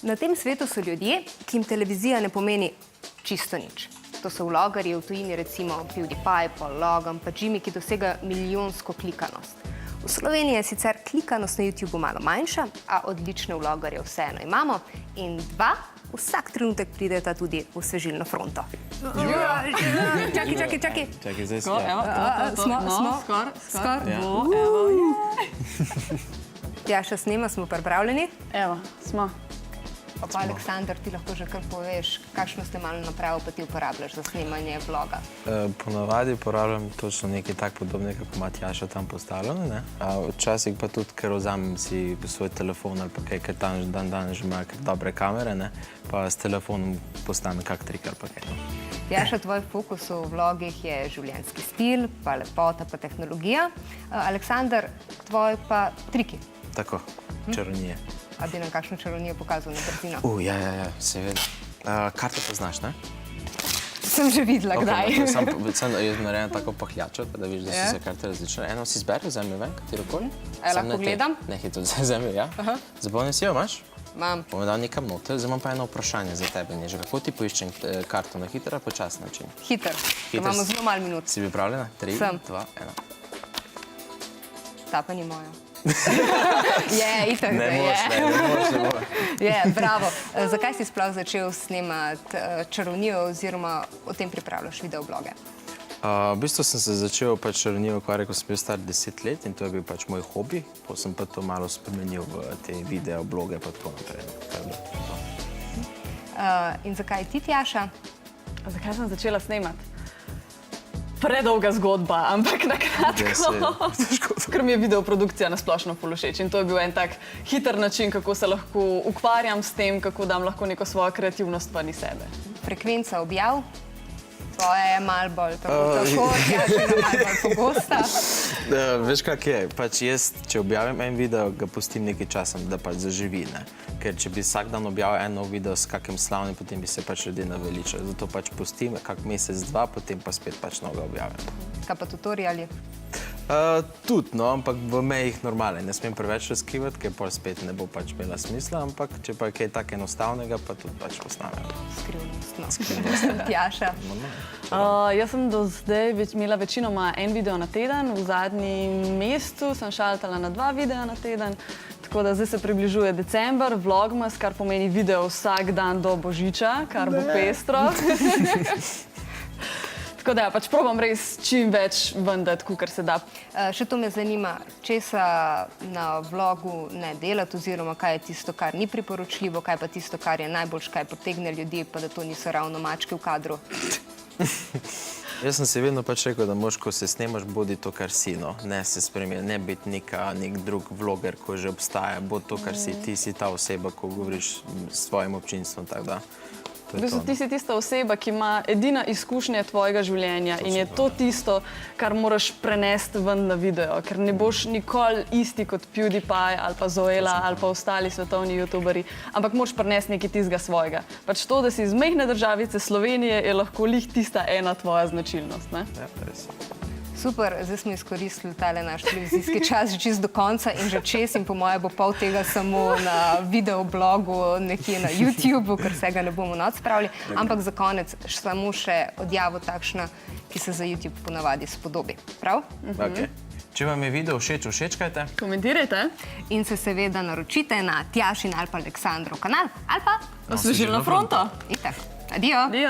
Na tem svetu so ljudje, ki jim televizija ne pomeni čisto nič. To so vlogerji v tujini, recimo PewDiePie, Paul Logan, pa Jimmy, ki dosega milijonsko klikanost. V Sloveniji je sicer klikanost na YouTubeu malo manjša, a odlične vlogerje vseeno imamo in dva vsak trenutek prideta tudi v svežilno fronto. Čakaj. Čakaj, zdaj Smo. Tjaša snema, smo pripravljeni? Evo, smo. Pa Aleksandar, ti lahko že kar poveš, kakšno snemalno napravo pa ti uporabljaš za snemanje vloga? Ponavadi uporabljam točno nekaj tak podobnega, kot ima Tjaša tam postavljeno, ne? Včasih pa tudi, ker vzamem si svoj telefon ali pa kaj, ker tam danes že imajo dobre kamere, ne? Pa s telefonom postane kak trik ali pa kaj. Tjaša, tvoj fokus v vlogih je življenjski stil, pa lepota, pa tehnologija. Aleksandar, tvoj pa triki. Tako, čarovnije. A bi nam kakšno čarovnijo pokazal na brzino? Ja, seveda. Karte poznaš, ne? Sem že videla, kdaj. Sem narejen tako pahljačo, da vidiš, da so se karte različne. Eno si zberi, vzemi ven, katerokoli. Lahko gledam? Ne, hitro vzemi, ja. Zapomni si jo, imaš? Imam. Bom dal nekam noter, zdaj imam pa eno vprašanje za tebe, Neža. Kako ti poiščem karto, na hiter ali počasen način? Hiter. Imamo zelo malo minut. Si pripravljena? 3, 2, 1. Ta pa ni moja. Je, itak da je. Ne moš. Je, bravo. Zakaj si sploh začel snemati čarovnijo oziroma o tem pripravljaš videobloge? V bistvu sem se začel čarovnijo ukvarjati, ko sem bil star 10 let in to je bil pač moj hobi. Potem sem pa to malo spremenil v te videobloge pa tako naprej. In zakaj ti, Tjaša? Zakaj sem začela snemati? Predolga zgodba, ampak na kratko, ker mi je videoprodukcija na splošno ful všeč in to je bil en tak hiter način, kako se lahko ukvarjam s tem, kako dam lahko neko svojo kreativnost ven iz sebe. Frekvenca objav? Tvoja je malo bolj tako, Tjašina malo bolj pogosta. Veš, kak je? Pač jaz, če objavim en video, ga pustim nekaj časa, da pač zaživi, ne? Ker če bi vsak dan objavil en nov video s kakim slavnim, potem bi se pač ljudje naveličali. Zato pač pustim kak mesec, dva, potem pa spet pač novega objavim. Kaj pa tutoriali? Tudi, no, ampak v mejih normale. Ne smem preveč razkrivati, ker pol spet ne bo pač imela smisla, ampak če pa je kaj tak enostavnega, pa tudi pač posnamem. Skrivnostno. Tjaša? Jaz sem do zdaj imela večinoma en video na teden, v zadnjem mesecu sem šaltala na 2 videa na teden, tako da zdaj se približuje december, vlogmas, kar pomeni video vsak dan do Božiča, kar bo pestro. Tako da, pač probam res čim več vendati, kakor se da. Še to me zanima, česa na vlogu ne delati, oziroma kaj je tisto, kar ni priporočljivo, kaj pa tisto, kar je najboljš, kaj potegne ljudi, pa da to niso ravno mačke v kadru. Jaz sem si vedno pač rekel, da moš, ko se snemaš, bodi to, kar si, no. Ne se spremeni, ne biti nek drug vloger, ko že obstaja. Bodi to, kar si, ti si ta oseba, ko govoriš s svojim občinstvom, tako da. V bistvu ti si tista oseba, ki ima edina izkušnja tvojega življenja in je to tisto, kar moraš prenesti ven na video, ker ne boš nikoli isti kot PewDiePie ali pa Zoela ali pa ostali svetovni youtuberji, ampak moraš prenesti nekaj tistega svojega. Pač to, da si iz majhne državice Slovenije, je lahko lih tista ena tvoja značilnost, ne? Ja, res. Super, zdaj smo izkoristili tale naš televizijski čas že čisto do konca in že čez in po moje bo pol tega samo na videoblogu nekje na YouTubeu, ker vsega ne bomo not spravili, ampak za konec samo še odjavo takšna, ki se za YouTube ponavadi spodobi. Prav? Ok. Če vam je video všeč, všečkajte. Komentirajte. In se seveda naročite na Tjašin ali pa Aleksandrov kanal ali pa Osvežilno fronto. Itak. Adijo. Adijo.